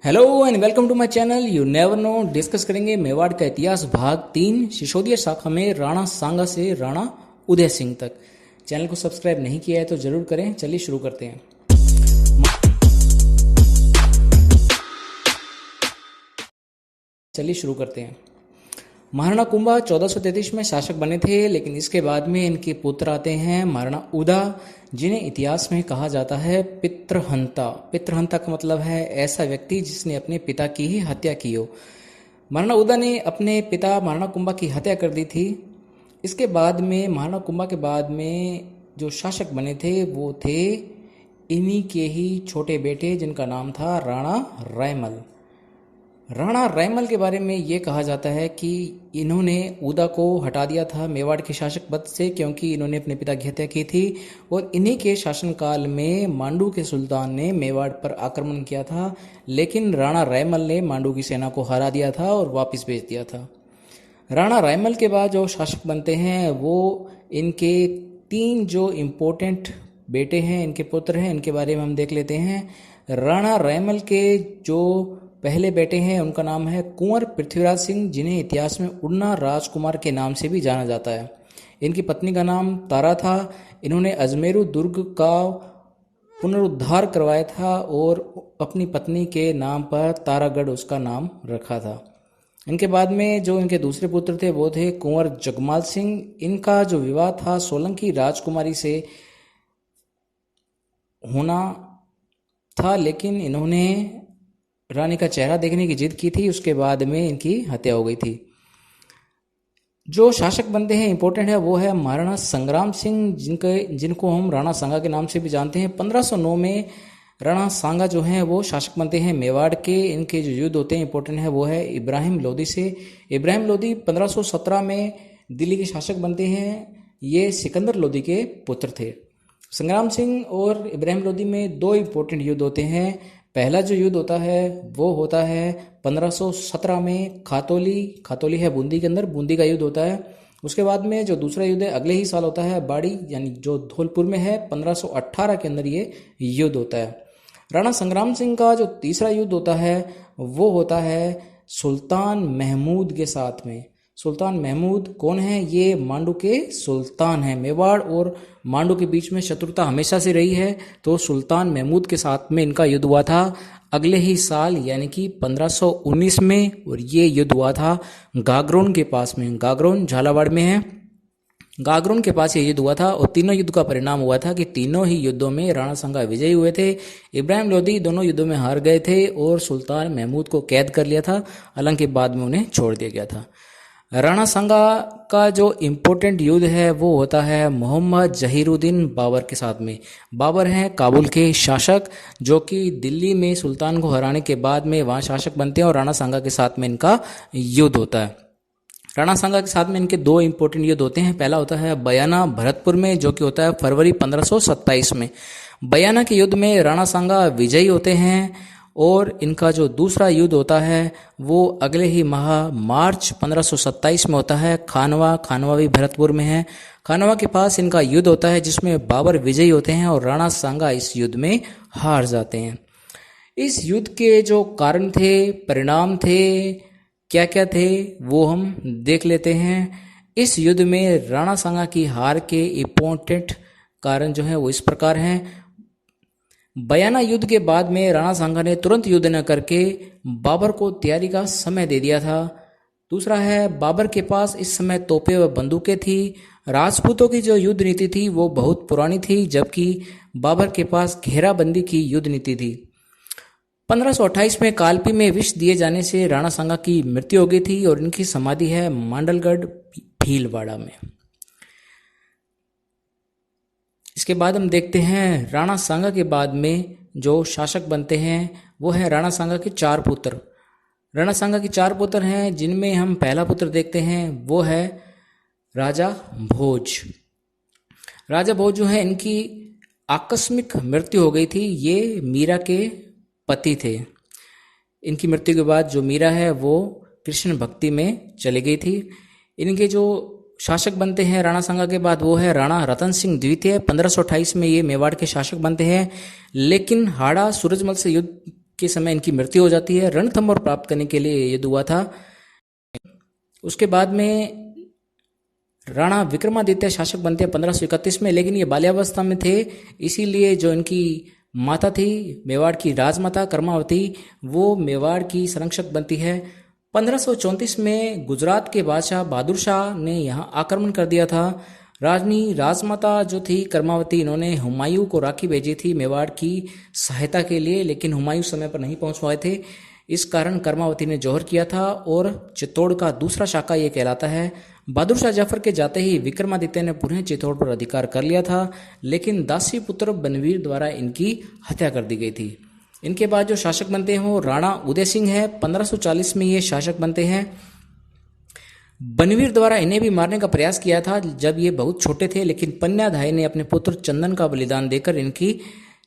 Hello and welcome to my channel you never know. Discuss करेंगे मेवाड़ का इतिहास भाग 3 सिसोदिया शाखा में राणा सांगा से राणा उदय सिंह तक। चैनल को सब्सक्राइब नहीं किया है तो जरूर करें। चलिए शुरू करते हैं। महाराणा कुंभा 1433 में शासक बने थे, लेकिन इसके बाद में इनके पुत्र आते हैं महाराणा उदा, जिन्हें इतिहास में कहा जाता है पितृहंता। पितृहंता का मतलब है ऐसा व्यक्ति जिसने अपने पिता की ही हत्या की हो। महाराणा उदा ने अपने पिता महाराणा कुंभा की हत्या कर दी थी। इसके बाद में महाराणा कुंभा के बाद में जो शासक बने थे वो थे इन्हीं के ही छोटे बेटे, जिनका नाम था राणा रैमल। राणा रैमल के बारे में ये कहा जाता है कि इन्होंने उदा को हटा दिया था मेवाड़ के शासक पद से, क्योंकि इन्होंने अपने पिता की हत्या की थी। और इन्हीं के शासनकाल में मांडू के सुल्तान ने मेवाड़ पर आक्रमण किया था, लेकिन राणा रैमल ने मांडू की सेना को हरा दिया था और वापस भेज दिया था। राणा रैमल के बाद जो शासक बनते हैं वो इनके 3 जो इम्पोर्टेंट बेटे हैं, इनके पुत्र हैं, इनके बारे में हम देख लेते हैं। राणा रैमल के जो पहले बेटे हैं उनका नाम है कुंवर पृथ्वीराज सिंह, जिन्हें इतिहास में उड़ना राजकुमार के नाम से भी जाना जाता है। इनकी पत्नी का नाम तारा था। इन्होंने अजमेरू दुर्ग का पुनरुद्धार करवाया था और अपनी पत्नी के नाम पर तारागढ़ उसका नाम रखा था। इनके बाद में जो इनके दूसरे पुत्र थे वो थे कुंवर जगमाल सिंह। इनका जो विवाह था सोलंकी राजकुमारी से होना था, लेकिन इन्होंने रानी का चेहरा देखने की जिद की थी। उसके बाद में इनकी हत्या हो गई थी। जो शासक बनते हैं इंपॉर्टेंट है वो है महाराणा संग्राम सिंह, जिनको हम राणा सांगा के नाम से भी जानते हैं। 1509 में राणा सांगा जो हैं वो शासक बनते हैं मेवाड़ के। इनके जो युद्ध होते हैं इंपॉर्टेंट है वो है इब्राहिम लोदी से। इब्राहिम लोदी 1517 में दिल्ली के शासक बनते हैं। ये सिकंदर लोदी के पुत्र थे। संग्राम सिंह और इब्राहिम लोदी में 2 इम्पोर्टेंट युद्ध होते हैं। पहला जो युद्ध होता है वो होता है 1517 में खातौली है बूंदी के अंदर, बूंदी का युद्ध होता है। उसके बाद में जो दूसरा युद्ध है अगले ही साल होता है बाड़ी, यानी जो धौलपुर में है, 1518 के अंदर ये युद्ध होता है। राणा संग्राम सिंह का जो तीसरा युद्ध होता है वो होता है सुल्तान महमूद के साथ में। सुल्तान महमूद कौन है? ये मांडू के सुल्तान हैं। मेवाड़ और मांडू के बीच में शत्रुता हमेशा से रही है, तो सुल्तान महमूद के साथ में इनका युद्ध हुआ था अगले ही साल, यानी कि 1519 में। और ये युद्ध हुआ था गागरोन के पास में। गागरोन झालावाड़ में है। गागरोन के पास ये युद्ध हुआ था और तीनों युद्ध का परिणाम हुआ था कि तीनों ही युद्धों में राणा सांगा विजयी हुए थे। इब्राहिम लोदी दोनों युद्धों में हार गए थे और सुल्तान महमूद को कैद कर लिया था, हालांकि बाद में उन्हें छोड़ दिया गया था। राणा सांगा का जो इम्पोर्टेंट युद्ध है वो होता है मोहम्मद जहीरुद्दीन बाबर के साथ में। बाबर हैं काबुल के शासक, जो कि दिल्ली में सुल्तान को हराने के बाद में वहाँ शासक बनते हैं और राणा सांगा के साथ में इनका युद्ध होता है। राणा सांगा के साथ में इनके 2 इम्पोर्टेंट युद्ध होते हैं। पहला होता है बयाना भरतपुर में, जो कि होता है फरवरी 1527 में। बयाना के युद्ध में राणा सांगा विजयी होते हैं और इनका जो दूसरा युद्ध होता है वो अगले ही माह मार्च 1527 में होता है। खानवा भी भरतपुर में है। खानवा के पास इनका युद्ध होता है जिसमें बाबर विजयी होते हैं और राणा सांगा इस युद्ध में हार जाते हैं। इस युद्ध के जो कारण थे, परिणाम थे, क्या क्या थे वो हम देख लेते हैं। इस युद्ध में राणा सांगा की हार के इम्पोर्टेंट कारण जो है वो इस प्रकार हैं। बयाना युद्ध के बाद में राणा सांगा ने तुरंत युद्ध न करके बाबर को तैयारी का समय दे दिया था। दूसरा है बाबर के पास इस समय तोपें व बंदूकें थी। राजपूतों की जो युद्ध नीति थी वो बहुत पुरानी थी, जबकि बाबर के पास घेराबंदी की युद्ध नीति थी। 1528 में कालपी में विष दिए जाने से राणा सांगा की मृत्यु हो गई थी और इनकी समाधि है मांडलगढ़ भीलवाड़ा में। इसके बाद हम देखते हैं राणा सांगा के बाद में जो शासक बनते हैं वो है राणा सांगा के 4 पुत्र। राणा सांगा के 4 पुत्र हैं, जिनमें हम पहला पुत्र देखते हैं वो है राजा भोज। राजा भोज जो है इनकी आकस्मिक मृत्यु हो गई थी। ये मीरा के पति थे। इनकी मृत्यु के बाद जो मीरा है वो कृष्ण भक्ति में चली गई थी। इनके जो शासक बनते हैं राणा सांगा के बाद वो है राणा रतन सिंह द्वितीय। 1528 में ये मेवाड़ के शासक बनते हैं, लेकिन हाड़ा सूरजमल से युद्ध के समय इनकी मृत्यु हो जाती है। रणथंभौर प्राप्त करने के लिए युद्ध हुआ था। उसके बाद में राणा विक्रमादित्य शासक बनते हैं 1531 में, लेकिन ये बाल्यावस्था में थे, इसीलिए जो इनकी माता थी मेवाड़ की राजमाता कर्मावती, वो मेवाड़ की संरक्षक बनती है। 1534 में गुजरात के बादशाह बहादुर शाह ने यहाँ आक्रमण कर दिया था। रानी राजमाता जो थी कर्मावती, इन्होंने हुमायूं को राखी भेजी थी मेवाड़ की सहायता के लिए, लेकिन हुमायूं समय पर नहीं पहुंच पाए थे। इस कारण कर्मावती ने जौहर किया था और चित्तौड़ का दूसरा शाखा ये कहलाता है। बहादुर शाह जफर के जाते ही विक्रमादित्य ने पुनः चित्तौड़ पर अधिकार कर लिया था, लेकिन दासी पुत्र बनवीर द्वारा इनकी हत्या कर दी गई थी। इनके बाद जो शासक बनते हैं वो राणा उदय सिंह है। 1540 में ये शासक बनते हैं। बनवीर द्वारा इन्हें भी मारने का प्रयास किया था जब ये बहुत छोटे थे, लेकिन पन्याधाय ने अपने पुत्र चंदन का बलिदान देकर इनकी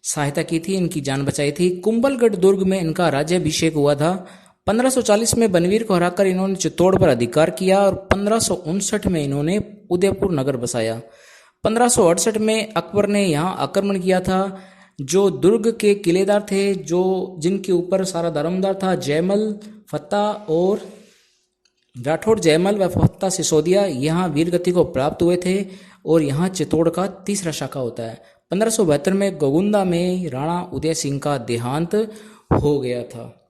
सहायता की थी, इनकी जान बचाई थी। कुंभलगढ़ दुर्ग में इनका राज्याभिषेक हुआ था। 1540 में बनवीर को हराकर इन्होंने चित्तौड़ पर अधिकार किया और 1559 में इन्होंने उदयपुर नगर बसाया। 1568 में अकबर ने यहाँ आक्रमण किया था। जो दुर्ग के किलेदार थे, जो जिनके ऊपर सारा दारोमदार था, जयमल, फत्ता और राठौड़ जयमल व फत्ता सिसोदिया, यहाँ वीरगति को प्राप्त हुए थे और यहाँ चित्तौड़ का तीसरा शाखा होता है। 1572 में गोगुंदा में राणा उदय सिंह का देहांत हो गया था।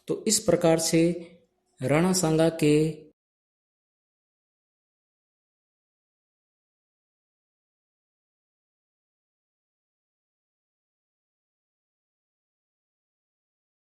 तो इस प्रकार से राणा सांगा के